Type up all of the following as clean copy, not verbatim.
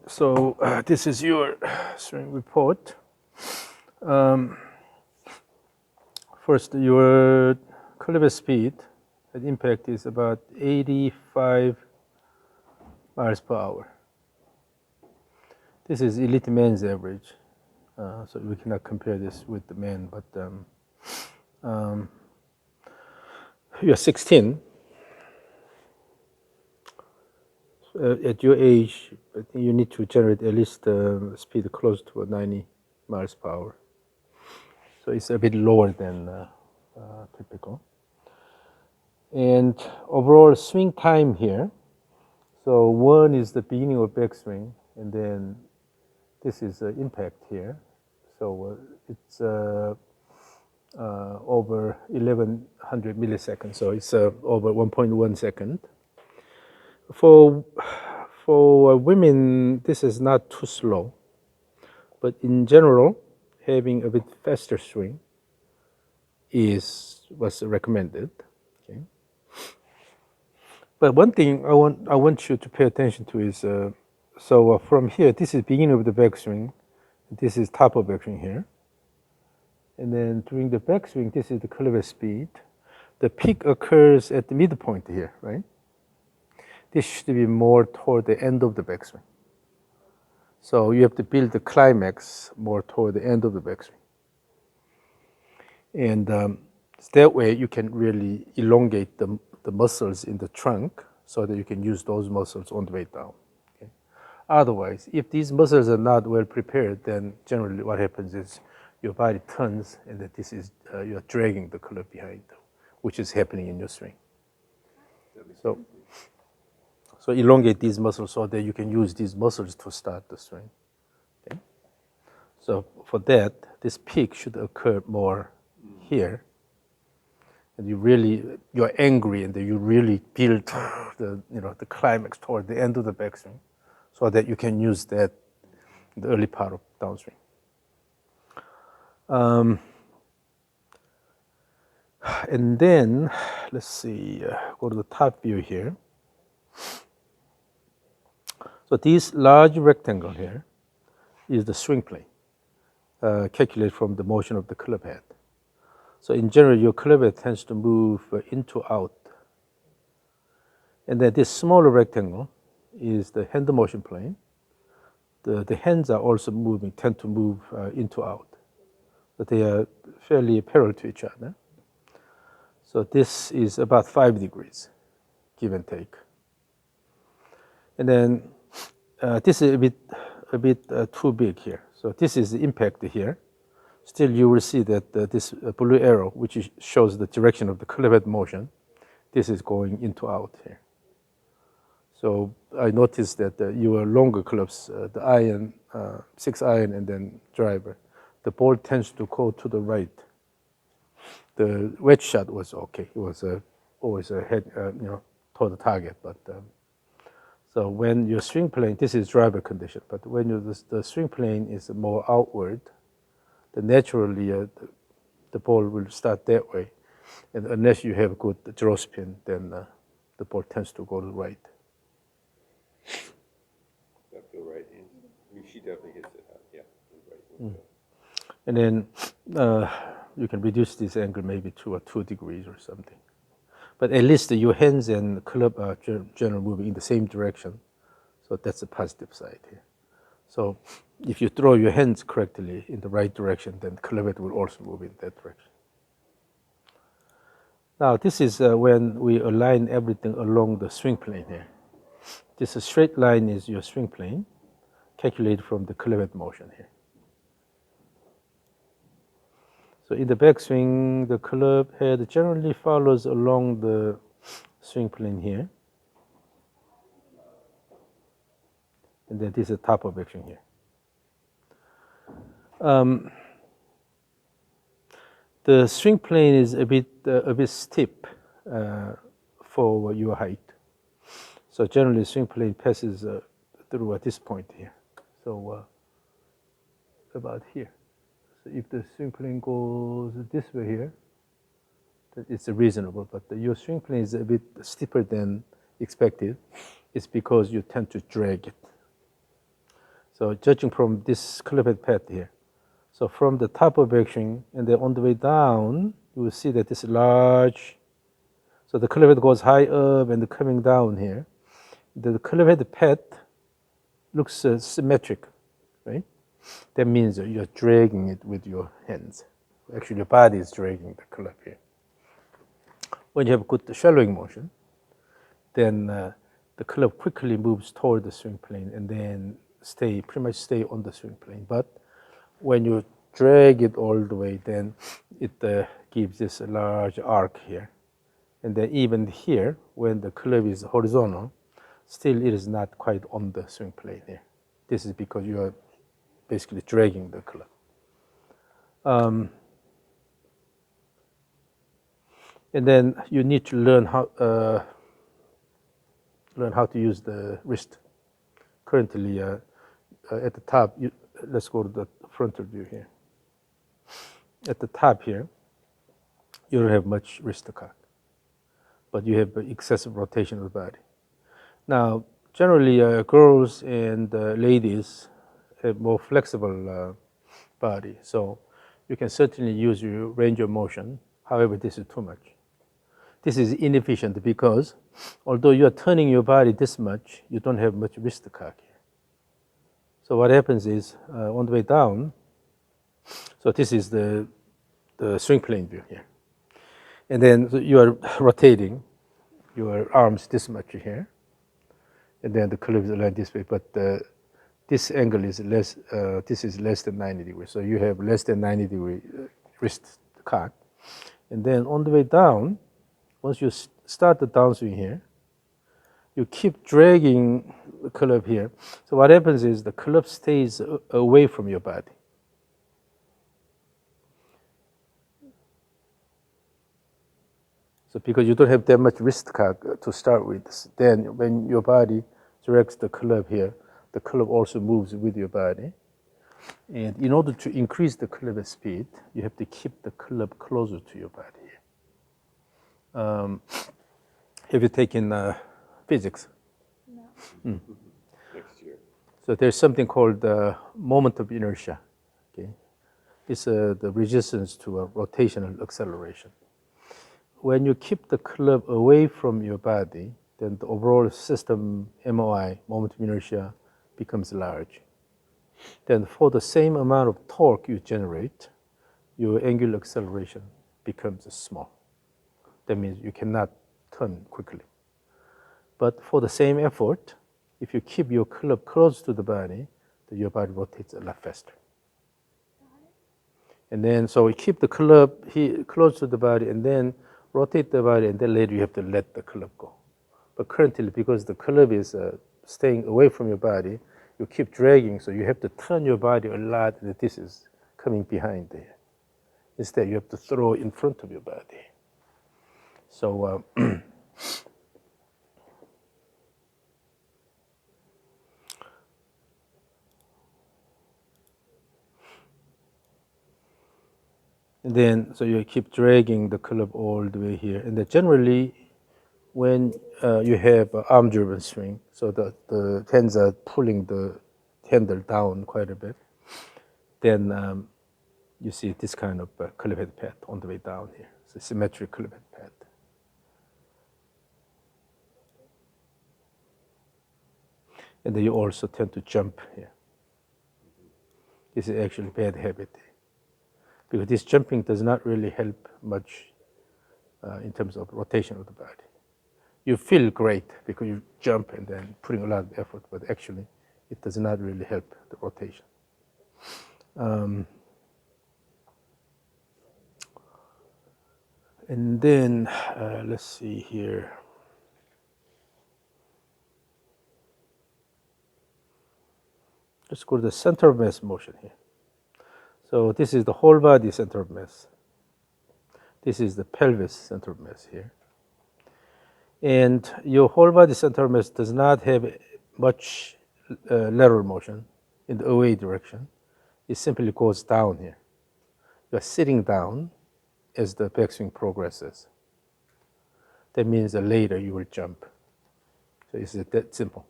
So this is your swing report. First, your caliber speed at impact is about 85 miles per hour. This is elite man's average, so we cannot compare this with the man, but you're 16. At your age, I think you need to generate at least speed close to 90 miles per hour. So it's a bit lower than typical. And overall swing time here, so 1 is the beginning of backswing, and then this is the impact here. So it's over 1100 milliseconds, so it's over 1.1 second. For women, this is not too slow, but in general, having a bit faster swing was recommended. Okay. But one thing I want you to pay attention to is from here, this is beginning of the backswing, this is top of backswing here, and then during the backswing, this is the caliber speed. The peak occurs at the midpoint here, right? This should be more toward the end of the backswing. So you have to build the climax more toward the end of the backswing. And that way you can really elongate the muscles in the trunk so that you can use those muscles on the way down. Okay? Otherwise, if these muscles are not well prepared, then generally what happens is your body turns and that this is, you're dragging the club behind, which is happening in your swing. So elongate these muscles so that you can use these muscles to start the swing. Okay? So for that, this peak should occur more here. And you're angry and you really build the climax toward the end of the backswing so that you can use that in the early part of downswing. And then, let's see, go to the top view here. So this large rectangle here is the swing plane, calculated from the motion of the club head. So in general, your club head tends to move in to out. And then this smaller rectangle is the hand motion plane. The hands are also tend to move in to out. But they are fairly parallel to each other. So this is about 5 degrees, give and take. And then this is a bit too big here. So this is the impact here. Still, you will see that this blue arrow, which shows the direction of the club head motion, this is going into out here. So I noticed that your longer clubs, the iron, 6-iron, and then driver, the ball tends to go to the right. The wedge shot was okay. It was always a head, toward the target. But so when your swing plane, this is driver condition. But when the swing plane is more outward, then naturally the ball will start that way. And unless you have good draw spin, then the ball tends to go to the right. I feel right. I mean, she definitely hits it out. Yeah, right. And then you can reduce this angle maybe to 2 degrees or something. But at least your hands and club are generally moving in the same direction. So that's the positive side here. So if you throw your hands correctly in the right direction, then the club head will also move in that direction. Now this is when we align everything along the swing plane here. This straight line is your swing plane, calculated from the club head motion here. So in the backswing, the club head generally follows along the swing plane here. And then this is the top of backswing here. The swing plane is a bit steep for your height. So generally, swing plane passes through at this point here. So about here. So if the swing plane goes this way here, it's reasonable. But your swing plane is a bit steeper than expected. It's because you tend to drag it. So judging from this club head path here. So from the top of backswing and then on the way down, you will see that this large, so the club head goes high up and coming down here. The club head path looks symmetric, right? That means you're dragging it with your hands. Actually, your body is dragging the club here. When you have good shallowing motion, then the club quickly moves toward the swing plane and then pretty much stay on the swing plane. But when you drag it all the way, then it gives this large arc here. And then even here, when the club is horizontal, still it is not quite on the swing plane here. This is because you are basically dragging the club. And then you need to learn how to use the wrist. Currently, at the top, let's go to the frontal view here. At the top here, you don't have much wrist cock, but you have excessive rotation of the body. Now, generally, girls and ladies have more flexible body, so you can certainly use your range of motion. However, this is too much. This is inefficient because although you are turning your body this much, you don't have much wrist cock here. So what happens is on the way down, so this is the swing plane view here. And then you are rotating your arms this much here. And then the club is aligned this way, but this angle is less, this is less than 90 degrees. So you have less than 90 degree wrist cock. And then on the way down, once you start the downswing here, you keep dragging the club here. So what happens is the club stays away from your body. So because you don't have that much wrist cock to start with, then when your body directs the club here, the club also moves with your body. And in order to increase the club speed, you have to keep the club closer to your body. Have you taken physics? No. Next year. So there's something called the moment of inertia. Okay, it's the resistance to a rotational acceleration. When you keep the club away from your body, then the overall system MOI, moment of inertia, becomes large. Then for the same amount of torque you generate, your angular acceleration becomes small. That means you cannot turn quickly. But for the same effort, if you keep your club close to the body, then your body rotates a lot faster. And then, so you keep the club close to the body and then rotate the body, and then later you have to let the club go. But currently, because the club is staying away from your body, you keep dragging, so you have to turn your body a lot, and this is coming behind there. Instead, you have to throw in front of your body. So, and then, so you keep dragging the club all the way here. And then generally, when you have arm-driven swing, so the hands are pulling the handle down quite a bit, then you see this kind of club head path on the way down here. It's a symmetric club head path. And then you also tend to jump here. This is actually a bad habit, because this jumping does not really help much in terms of rotation of the body. You feel great because you jump and then putting a lot of effort, but actually it does not really help the rotation. And then let's see here. Let's go to the center of mass motion here. So this is the whole body center of mass. This is the pelvis center of mass here. And your whole body center of mass does not have much lateral motion in the away direction. It simply goes down here. You are sitting down as the backswing progresses. That means that later you will jump. So it's that simple.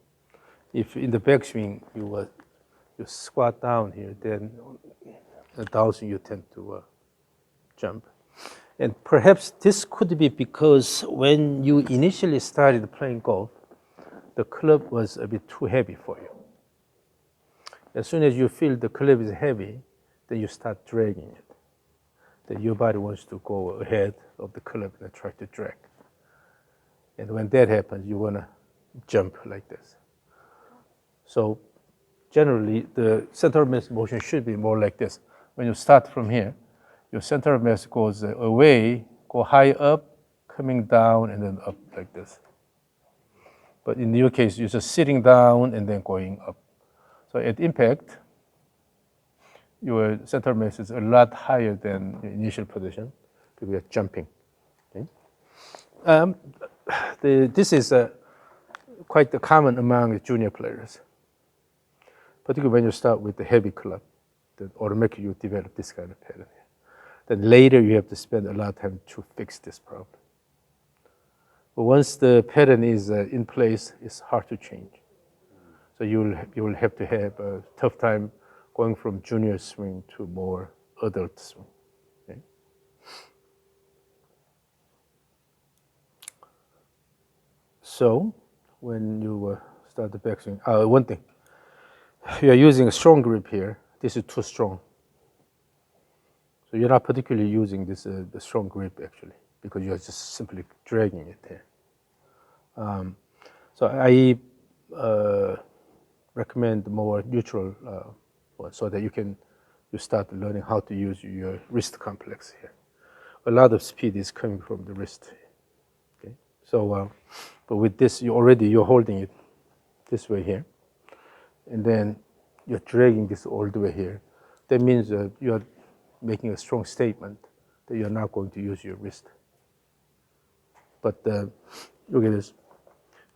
If in the backswing you were you squat down here, then the downswing you tend to jump. And perhaps this could be because when you initially started playing golf, the club was a bit too heavy for you. As soon as you feel the club is heavy, then you start dragging it. Then your body wants to go ahead of the club and try to drag. And when that happens, you want to jump like this. So generally, the center of mass motion should be more like this. When you start from here, your center of mass goes away, go high up, coming down, and then up like this. But in your case, you're just sitting down and then going up. So at impact, your center of mass is a lot higher than your initial position because you're jumping. Okay? This is quite common among junior players, particularly when you start with the heavy club. Then automatically you develop this kind of pattern here. Then later you have to spend a lot of time to fix this problem. But once the pattern is in place, it's hard to change. So you will have to have a tough time going from junior swing to more adult swing. Okay? So when you start the backswing, one thing, you are using a strong grip here. This is too strong. So you're not particularly using this the strong grip actually, because you're just simply dragging it here. So I recommend more neutral one, so that you start learning how to use your wrist complex here. A lot of speed is coming from the wrist. Okay, so but with this, you're holding it this way here, and then you're dragging this all the way here. That means you're making a strong statement that you're not going to use your wrist. But look at this.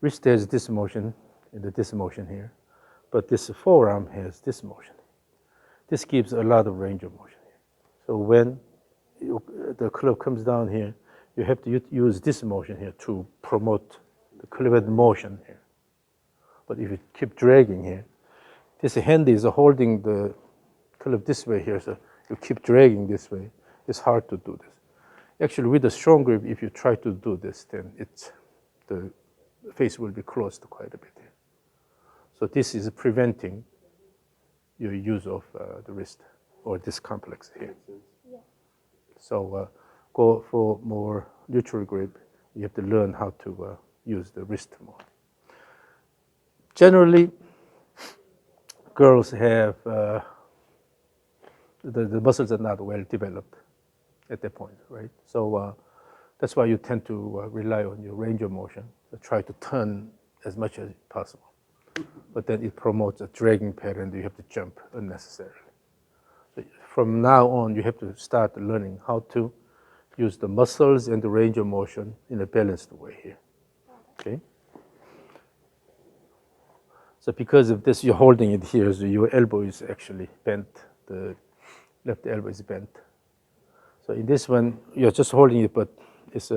Wrist has this motion and this motion here, but this forearm has this motion. This gives a lot of range of motion here. So when the club comes down here, you have to use this motion here to promote the club motion here. But if you keep dragging here, this hand is holding the club this way here, so you keep dragging this way. It's hard to do this. Actually, with a strong grip, if you try to do this, then the face will be closed quite a bit here. So this is preventing your use of the wrist or this complex here. Yeah. So go for more neutral grip. You have to learn how to use the wrist more. Generally, girls have the muscles are not well developed at that point, right? So that's why you tend to rely on your range of motion, to try to turn as much as possible. But then it promotes a dragging pattern that you have to jump unnecessarily. So from now on, you have to start learning how to use the muscles and the range of motion in a balanced way here. Okay? So because of this, you're holding it here, so your elbow is actually bent. The left elbow is bent. So in this one, you're just holding it, but it's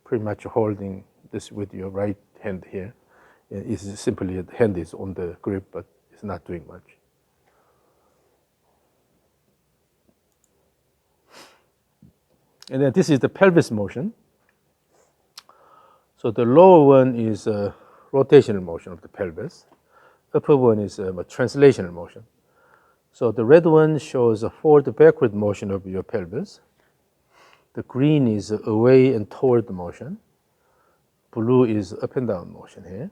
pretty much holding this with your right hand here. It's simply the hand is on the grip, but it's not doing much. And then this is the pelvis motion. So the lower one is a rotational motion of the pelvis. Upper one is a translational motion. So the red one shows a forward-backward motion of your pelvis. The green is away and toward motion. Blue is up and down motion here.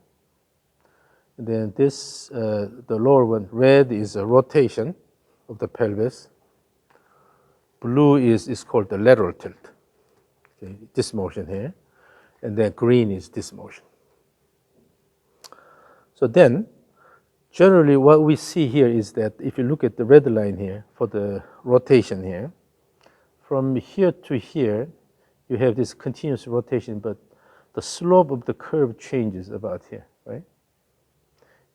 And then this, the lower one, red is a rotation of the pelvis. Blue is called the lateral tilt. Okay, this motion here. And then green is this motion. So then, generally what we see here is that if you look at the red line here for the rotation here, from here to here, you have this continuous rotation, but the slope of the curve changes about here, right?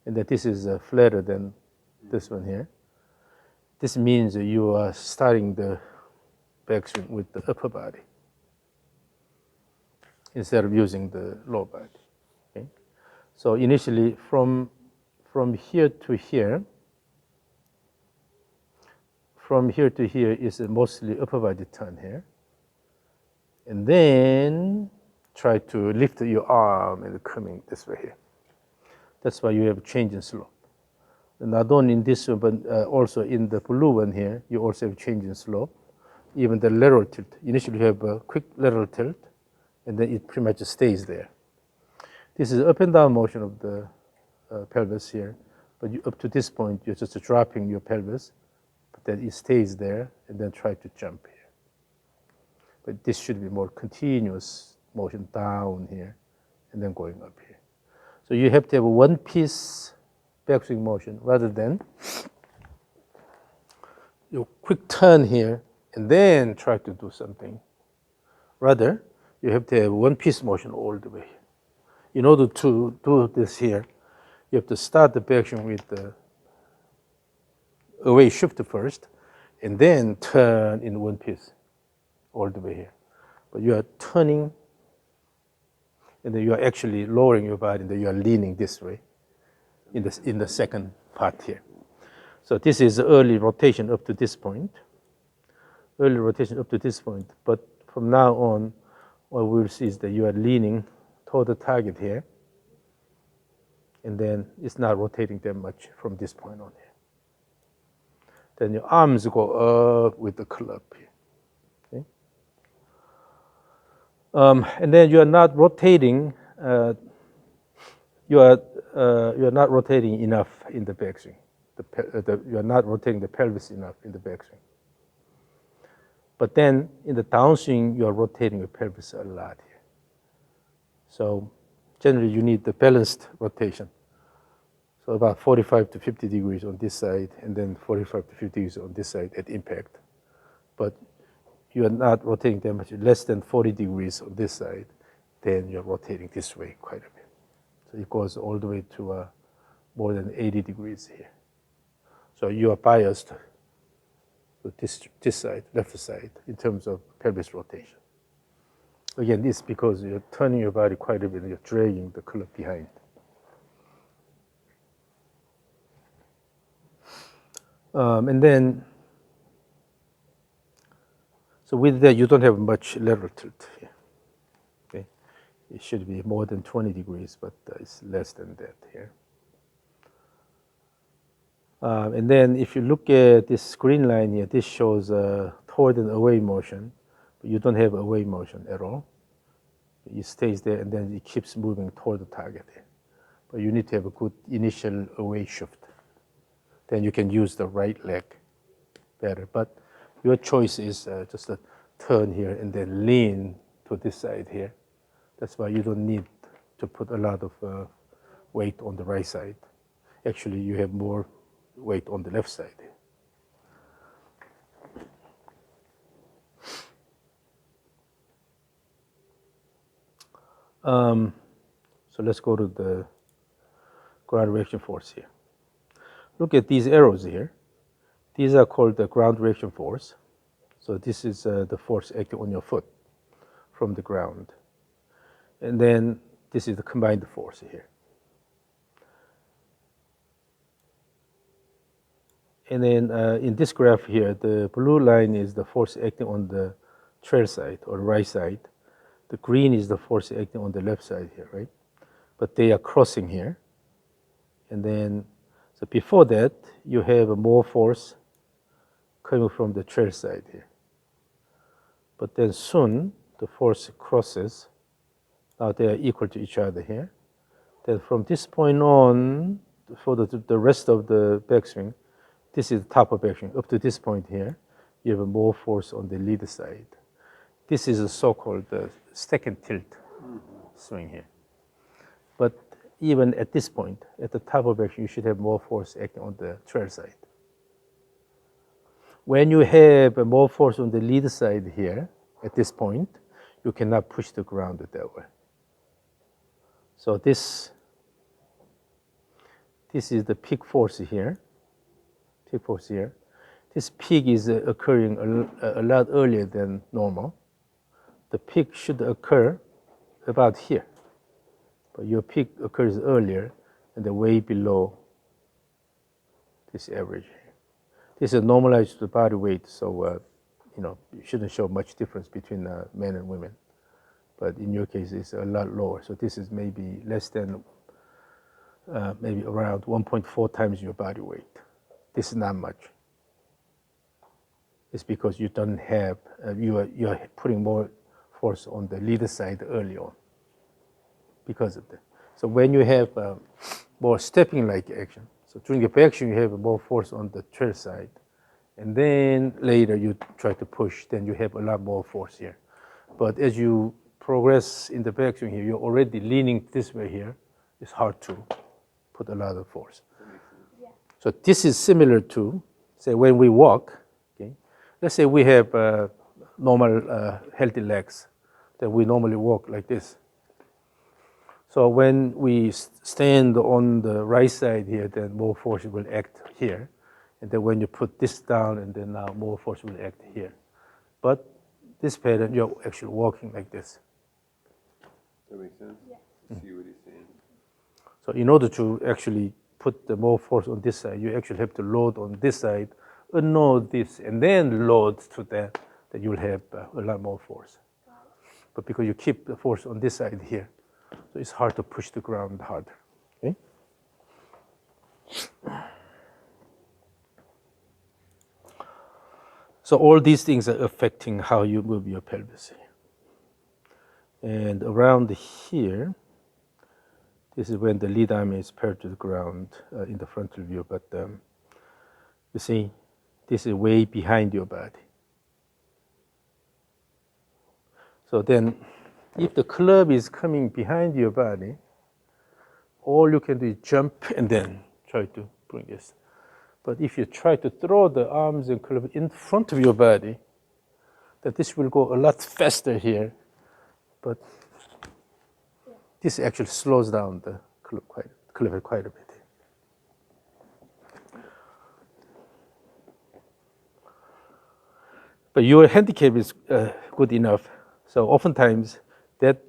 And that this is flatter than this one here. This means that you are starting the backswing with the upper body instead of using the lower body. Okay? So initially, from here to here, from here to here is mostly upper body turn here. And then try to lift your arm and coming this way here. That's why you have a change in slope. And not only in this one, but also in the blue one here, you also have change in slope. Even the lateral tilt. Initially you have a quick lateral tilt, and then it pretty much stays there. This is up and down motion of the pelvis here, but up to this point, you're just dropping your pelvis, but then it stays there, and then try to jump here. But this should be more continuous motion down here, and then going up here. So you have to have a one-piece backswing motion rather than your quick turn here, and then try to do something. Rather, you have to have one-piece motion all the way. In order to do this here, you have to start the backswing with the away shift first, and then turn in one piece all the way here. But you are turning, and then you are actually lowering your body, and then you are leaning this way in the second part here. So this is early rotation up to this point. Early rotation up to this point. But from now on, what we'll see is that you are leaning toward the target here, and then it's not rotating that much from this point on here. Then your arms go up with the club here. Okay? And then you are not rotating. You are not rotating enough in the backswing. You are not rotating the pelvis enough in the backswing. But then in the downswing, you are rotating your pelvis a lot here. So generally, you need the balanced rotation. So about 45 to 50 degrees on this side, and then 45 to 50 degrees on this side at impact. But you are not rotating that much, less than 40 degrees on this side, then you're rotating this way quite a bit. So it goes all the way to more than 80 degrees here. So you are biased to this side, left side, in terms of pelvis rotation. Again, this is because you're turning your body quite a bit and you're dragging the club behind. And then, so with that, you don't have much lateral tilt here. Okay? It should be more than 20 degrees, but it's less than that here. And then if you look at this green line here, this shows toward and away motion, but you don't have away motion at all. It stays there, and then it keeps moving toward the target here. But you need to have a good initial away shift. Then you can use the right leg better. But your choice is just a turn here and then lean to this side here. That's why you don't need to put a lot of weight on the right side. Actually, you have more weight on the left side. So let's go to the ground reaction force here. Look at these arrows here. These are called the ground reaction force. So this is the force acting on your foot from the ground. And then this is the combined force here. And then in this graph here, the blue line is the force acting on the trail side or right side. The green is the force acting on the left side here, right? But they are crossing here. And then, so before that, you have more force coming from the trail side here. But then soon, the force crosses. Now they are equal to each other here. Then from this point on, for the rest of the backswing, this is the top of backswing. Up to this point here, you have more force on the lead side. This is a so-called second tilt swing here. But even at this point, at the top of backswing, you should have more force acting on the trail side. When you have more force on the lead side here, at this point, you cannot push the ground that way. So this is the peak force here. Peak force here. This peak is occurring a lot earlier than normal. The peak should occur about here. But your peak occurs earlier and way below this average here. This is normalized to the body weight, so you shouldn't show much difference between men and women. But in your case, it's a lot lower. So this is maybe less than, maybe around 1.4 times your body weight. This is not much. It's because you don't have, you are putting more force on the leader side early on because of that. So when you have more stepping-like action, so during the action, you have more force on the trail side. And then later you try to push, then you have a lot more force here. But as you progress in the backswing here, you're already leaning this way here. It's hard to put a lot of force. Yeah. So this is similar to, say, when we walk. Okay, let's say we have normal healthy legs, that we normally walk like this. So when we stand on the right side here, then more force will act here. And then when you put this down, and then now more force will act here. But this pattern, you're actually walking like this. Does that make sense? Yeah. I see what he's saying. So in order to actually put the more force on this side, you actually have to load on this side, unload this, and then load to that you'll have a lot more force. But because you keep the force on this side here, so it's hard to push the ground harder. Okay? So all these things are affecting how you move your pelvis. And around here, this is when the lead arm is paired to the ground in the frontal view. But you see, this is way behind your body. So then, if the club is coming behind your body, all you can do is jump and then try to bring this. But if you try to throw the arms and club in front of your body, that this will go a lot faster here. But this actually slows down the club quite a bit. But your handicap is good enough, so oftentimes that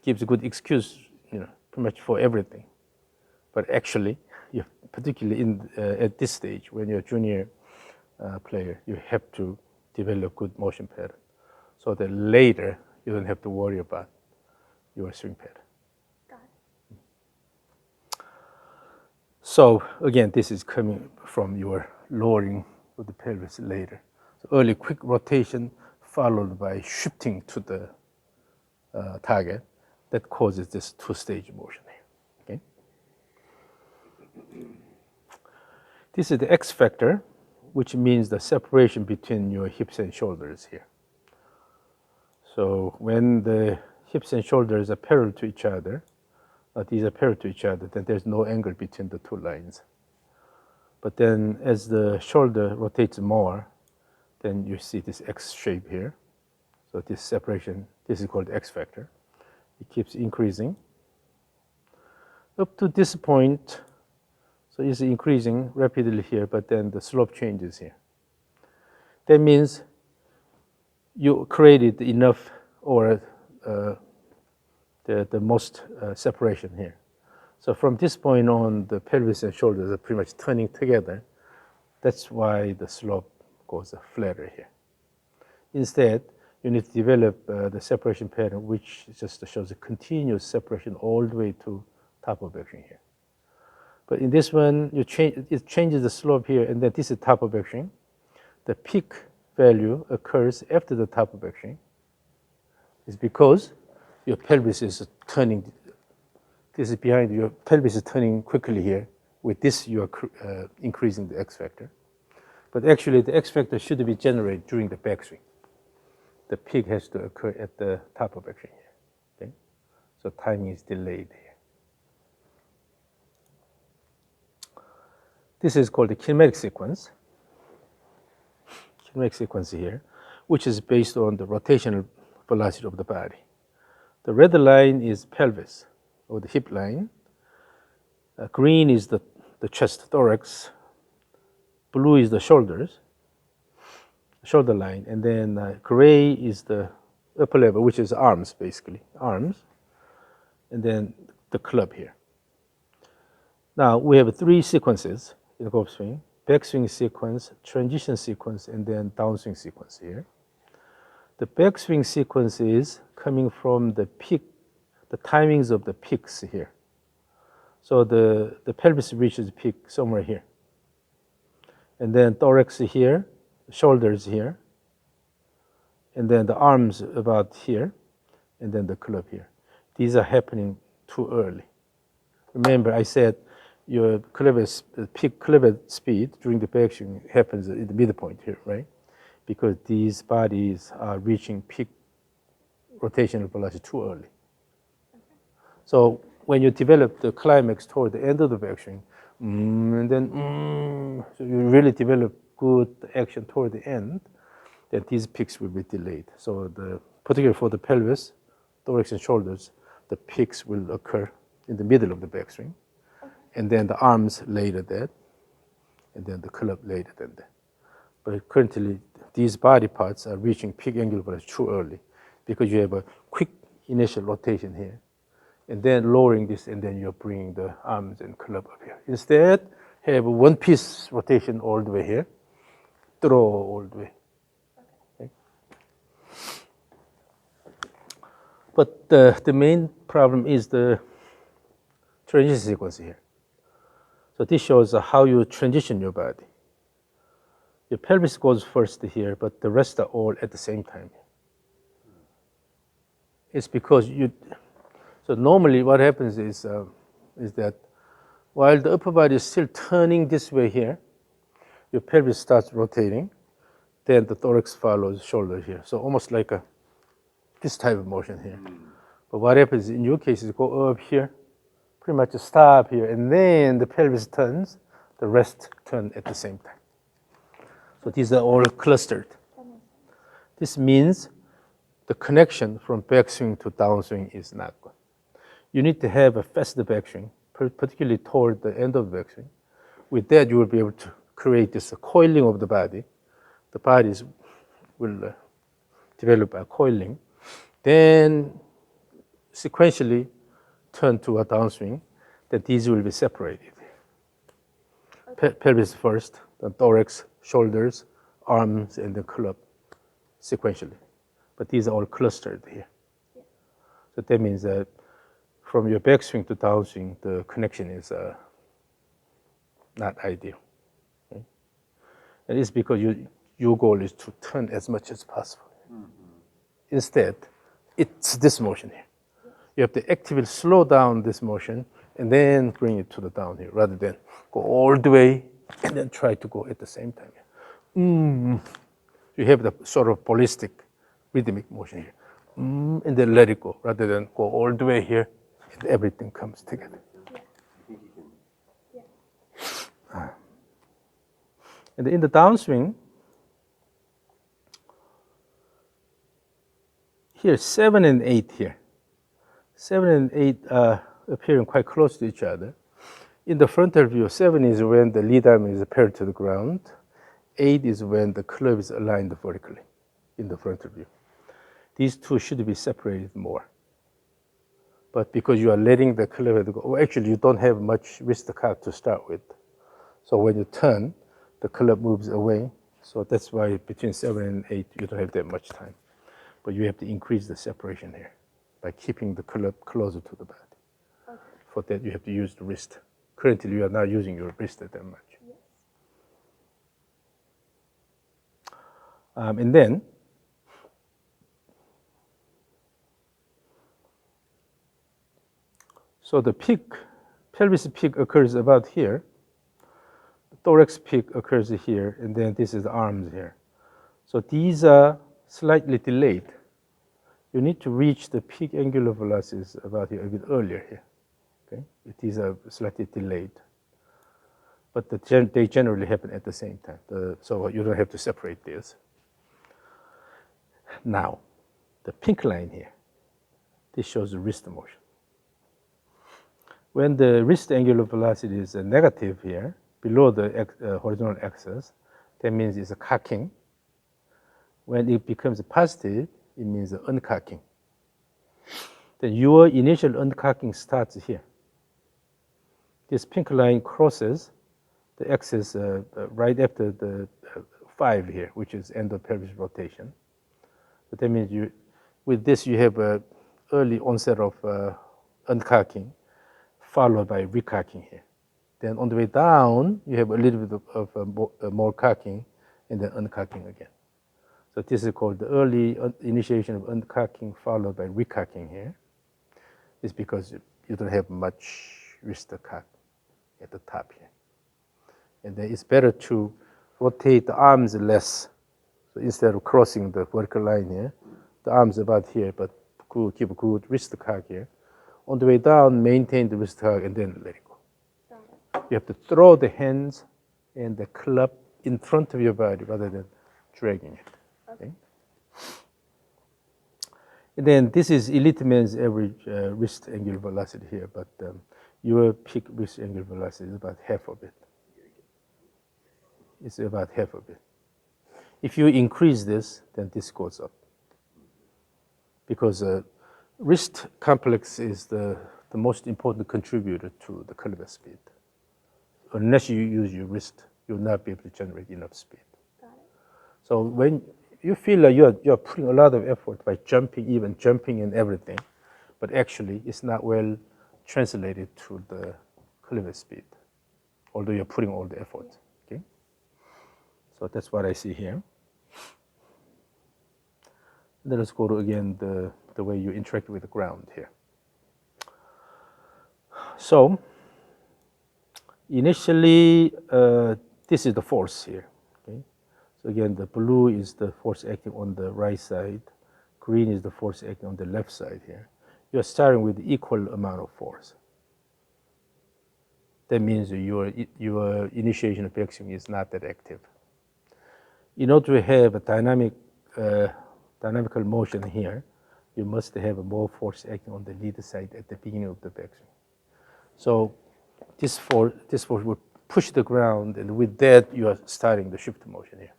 gives a good excuse, pretty much for everything. But actually, particularly at this stage, when you're a junior player, you have to develop good motion pattern, so that later you don't have to worry about your swing pattern. Got it. So again, this is coming from your lowering of the pelvis later. So early quick rotation followed by shifting to the target, that causes this two-stage motion here. Okay? This is the X factor, which means the separation between your hips and shoulders here. So when the hips and shoulders are parallel to each other, these are parallel to each other, then there's no angle between the two lines. But then as the shoulder rotates more, then you see this X shape here. So this separation, this is called X factor. It keeps increasing up to this point. So it's increasing rapidly here, but then the slope changes here. That means you created enough, or the most separation here. So from this point on, the pelvis and shoulders are pretty much turning together. That's why the slope goes flatter here. Instead, you need to develop the separation pattern, which just shows a continuous separation all the way to top of backswing here. But in this one, it changes the slope here, and then this is top of backswing. The peak value occurs after the top of backswing. It's because your pelvis is turning. This is behind you. Your pelvis is turning quickly here. With this, you are increasing the X factor. But actually, the X factor should be generated during the backswing. The peak has to occur at the top of backswing here. Okay? So timing is delayed here. This is called the kinematic sequence. Kinematic sequence here, which is based on the rotational velocity of the body. The red line is pelvis, or the hip line. Green is the chest, thorax. Blue is the shoulders, shoulder line. And then gray is the upper level, which is arms, basically, arms. And then the club here. Now, we have three sequences in golf swing. backswing sequence, transition sequence, and then downswing sequence here. The backswing sequence is coming from the peak, the timings of the peaks here. So the pelvis reaches peak somewhere here. And then thorax here, shoulders here, and then the arms about here, and then the club here. These are happening too early. Remember, I said your peak club speed during the backswing happens at the midpoint here, right? Because these bodies are reaching peak rotational velocity too early. So when you develop the climax toward the end of the backswing, and then so you really develop good action toward the end, then these peaks will be delayed. So particularly for the pelvis, thorax and shoulders, the peaks will occur in the middle of the backswing, and then the arms later that, and then the club later than that. But currently, these body parts are reaching peak angular velocity too early because you have a quick initial rotation here, and then lowering this, and then you're bringing the arms and club up here. Instead, have a one-piece rotation all the way here, throw all the way. Okay. But the main problem is the transition sequence here. So this shows how you transition your body. Your pelvis goes first here, but the rest are all at the same time. It's because so normally what happens is that while the upper body is still turning this way here, your pelvis starts rotating, then the thorax follows shoulder here. So almost like this type of motion here. But what happens in your case is go up here, pretty much stop here, and then the pelvis turns, the rest turn at the same time. So these are all clustered. This means the connection from backswing to downswing is not good. You need to have a faster backswing, particularly toward the end of the backswing. With that, you will be able to create this coiling of the body. The bodies will develop a coiling. Then sequentially turn to a downswing, that these will be separated. Pelvis first, then thorax, shoulders, arms, and the club sequentially. But these are all clustered here. Yeah. So that means that from your backswing to downswing, the connection is not ideal. Okay? And it's because your goal is to turn as much as possible. Instead, it's this motion here. You have to actively slow down this motion and then bring it to the down here, rather than go all the way and then try to go at the same time. You have the sort of ballistic rhythmic motion here. And then let it go, rather than go all the way here and everything comes together. And in the downswing, here 7 and 8 here. 7 and 8 are appearing quite close to each other. In the frontal view, 7 is when the lead arm is paired to the ground. 8 is when the club is aligned vertically in the frontal view. These two should be separated more. But because you are letting the club go, well, actually you don't have much wrist cock to start with. So when you turn, the club moves away. So that's why between 7 and 8, you don't have that much time. But you have to increase the separation here by keeping the club closer to the body. Okay. For that, you have to use the wrist. Currently, you are not using your wrist that much. Yes. And then, so the peak, pelvis peak occurs about here. The thorax peak occurs here, and then this is the arms here. So these are slightly delayed. You need to reach the peak angular velocities about here a bit earlier here. Okay, these are slightly delayed, but they generally happen at the same time. So you don't have to separate this. Now, the pink line here, this shows the wrist motion. When the wrist angular velocity is negative here, below the horizontal axis, that means it's a cocking. When it becomes positive, it means uncocking. Then your initial uncocking starts here. This pink line crosses the X is right after the 5 here, which is endopelvic rotation. But that means with this you have a early onset of uncocking, followed by recocking here. Then on the way down, you have a little bit of more cocking, and then uncocking again. So this is called the early initiation of uncocking, followed by recocking here. It's because you don't have much wrist cock at the top here. And then it's better to rotate the arms less. So instead of crossing the vertical line here, the arms about here, but keep a good wrist cock here. On the way down, maintain the wrist cock and then let it go. You have to throw the hands and the club in front of your body rather than dragging it. Okay? And then this is elite man's average wrist angular velocity here, but your peak wrist angular velocity is about half of it. It's about half of it. If you increase this, then this goes up. Because wrist complex is the most important contributor to the caliber speed. Unless you use your wrist, you'll not be able to generate enough speed. Got it. So when you feel like you're putting a lot of effort by jumping and everything, but actually it's not well translated to the caliber speed, although you're putting all the effort. Okay? So that's what I see here. Then let's go to again the way you interact with the ground here. So initially, this is the force here. Okay? So again, the blue is the force acting on the right side. Green is the force acting on the left side here. You're starting with equal amount of force. That means your initiation of backswing is not that active. In order to have a dynamical motion here, you must have more force acting on the lead side at the beginning of the backswing. So this force will push the ground, and with that you are starting the shift motion here.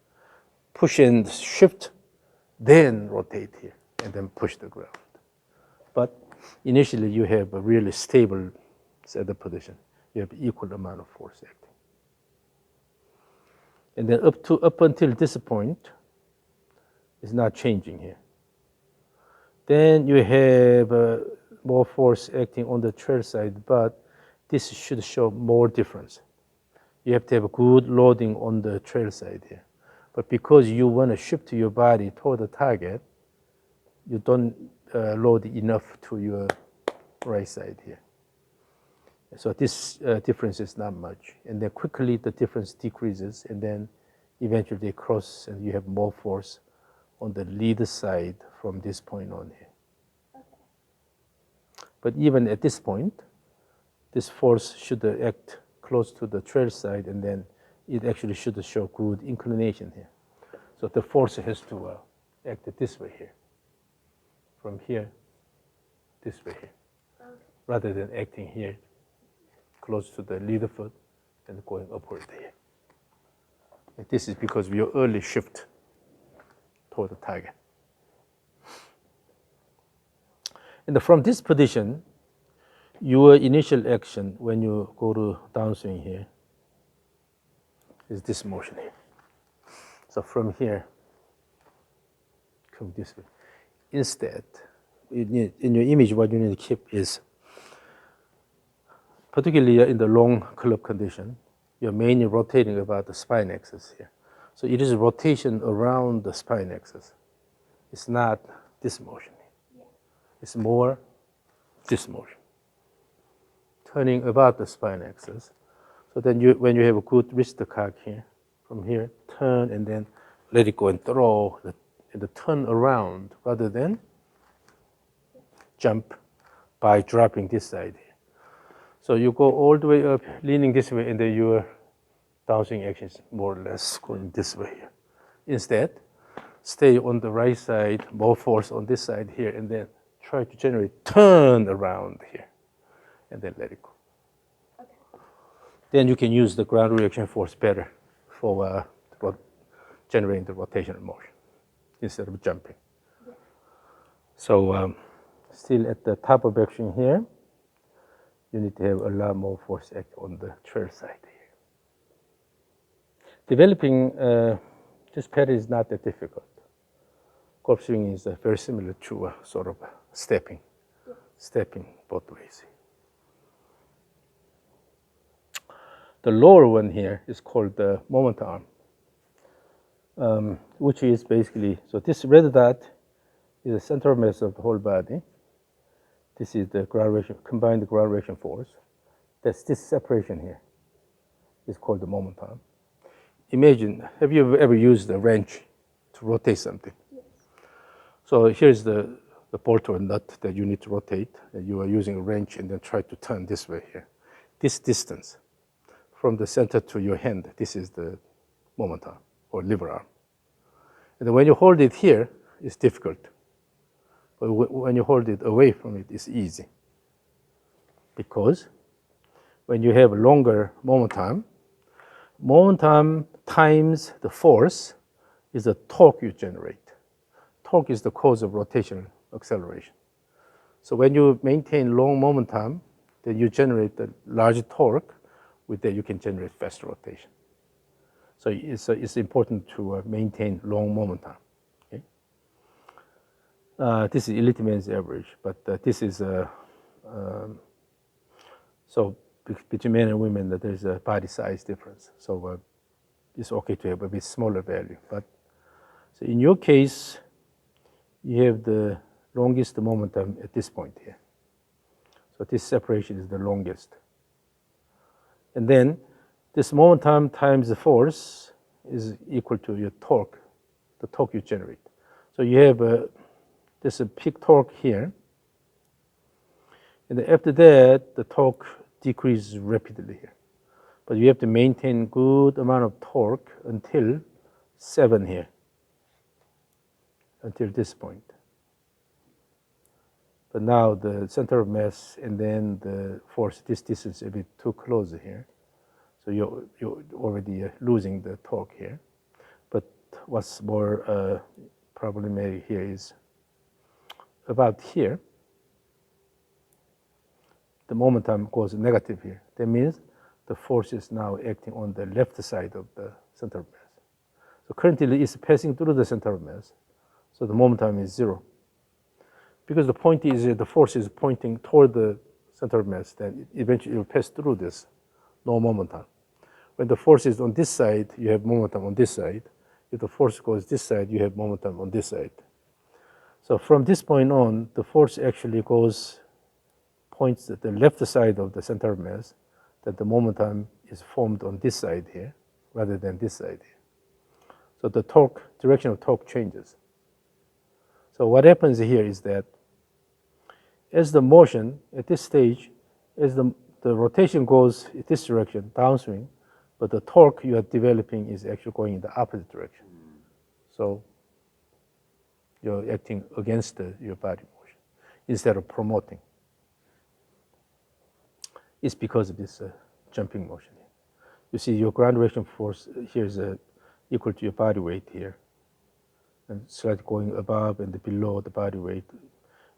Push and shift, then rotate here, and then push the ground. But initially you have a really stable setup position. You have equal amount of force acting. And then up until this point, it's not changing here. Then you have more force acting on the trail side, but this should show more difference. You have to have a good loading on the trail side here. But because you want to shift your body toward the target, you don't load enough to your right side here. So this difference is not much. And then quickly the difference decreases, and then eventually they cross and you have more force on the lead side from this point on here. Okay. But even at this point, this force should act close to the trail side, and then it actually should show good inclination here. So the force has to act this way here, from here, this way here, Okay. rather than acting here, close to the leader foot and going upward here. And this is because of your early shift toward the target. And from this position, your initial action when you go to downswing here is this motion here. So from here, come this way. Instead, in your image, what you need to keep is, particularly in the long club condition, you're mainly rotating about the spine axis here. So it is rotation around the spine axis. It's not this motion. Yeah. It's more this motion. Turning about the spine axis. So then when you have a good wrist cock here, from here, turn and then let it go and throw the turn around rather than jump by dropping this side here. So you go all the way up, leaning this way, and then your downswing action is more or less going this way here. Instead, stay on the right side, more force on this side here, and then try to generate turn around here, and then let it go. Okay. Then you can use the ground reaction force better for generating the rotational motion instead of jumping. Yeah. So still at the top of action here, you need to have a lot more force act on the trail side here. Developing this pattern is not that difficult. Golf swing is very similar to sort of stepping, stepping both ways. The lower one here is called the moment arm, which is basically, so this red dot is the center of mass of the whole body. This is the combined gravitation force. That's this separation here is called the moment arm. Imagine, have you ever used a wrench to rotate something? Yes. So here's the bolt or nut that you need to rotate, and you are using a wrench and then try to turn this way here. This distance from the center to your hand, this is the moment arm or lever arm. And then when you hold it here, it's difficult. But when you hold it away from it, it's easy. Because when you have a longer moment arm times the force is the torque you generate. Torque is the cause of rotational acceleration. So when you maintain long moment arm, then you generate the large torque. With that, you can generate faster rotation. So it's important to maintain long moment arm. Okay? This is elite man's average, but this is so between men and women that there's a body size difference. So it's okay to have a bit smaller value. But so in your case, you have the longest momentum at this point here. So this separation is the longest. And then this momentum times the force is equal to your torque, the torque you generate. So you have there's a peak torque here. And after that, the torque decreases rapidly here. But you have to maintain good amount of torque until 7 here, until this point. But now the center of mass and then the force, this distance is a bit too close here. So you're already losing the torque here. But what's more problematic here is about here, the momentum goes negative here. That means the force is now acting on the left side of the center of mass. So currently it's passing through the center of mass. So the momentum is 0. Because the point is the force is pointing toward the center of mass, then eventually it will pass through this, no momentum. When the force is on this side, you have momentum on this side. If the force goes this side, you have momentum on this side. So from this point on, the force actually points at the left side of the center of mass, that the momentum is formed on this side here, rather than this side here. So the torque, direction of torque changes. So what happens here is that as the motion at this stage, as the rotation goes in this direction, downswing, but the torque you are developing is actually going in the opposite direction. So you're acting against your body motion instead of promoting. It's because of this jumping motion. You see your ground direction force here is equal to your body weight here, and slightly going above and below the body weight,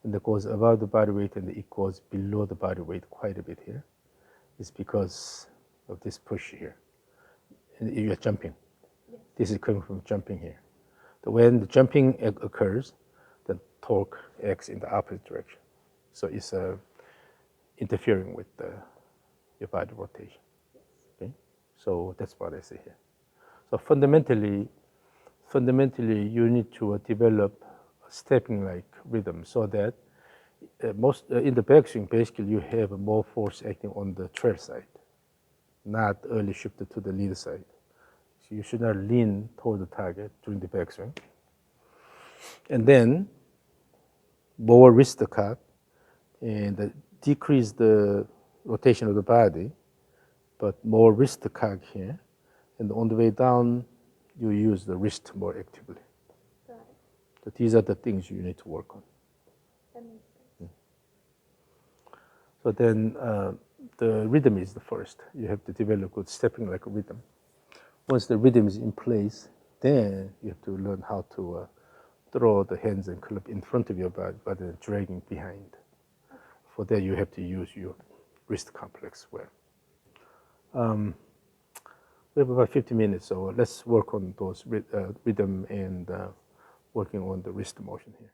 and it goes above the body weight and it goes below the body weight quite a bit here. It's because of this push here. And you're jumping. Yes. This is coming from jumping here. So when the jumping occurs, the torque acts in the opposite direction. So it's interfering with your body rotation. Yes. Okay? So that's what I say here. So fundamentally, you need to develop a stepping-like rhythm so that in the backswing, basically, you have more force acting on the trail side, not early shifted to the lead side. So you should not lean toward the target during the backswing. And then lower wrist cock and decrease the rotation of the body, but more wrist cock here. And on the way down, you use the wrist more actively. Got it. So these are the things you need to work on. That makes sense. So then the rhythm is the first. You have to develop good stepping like a rhythm. Once the rhythm is in place, then you have to learn how to throw the hands and club in front of your body rather than dragging behind. Okay. For that, you have to use your wrist complex well. We have about 50 minutes, so let's work on those rhythm and working on the wrist motion here.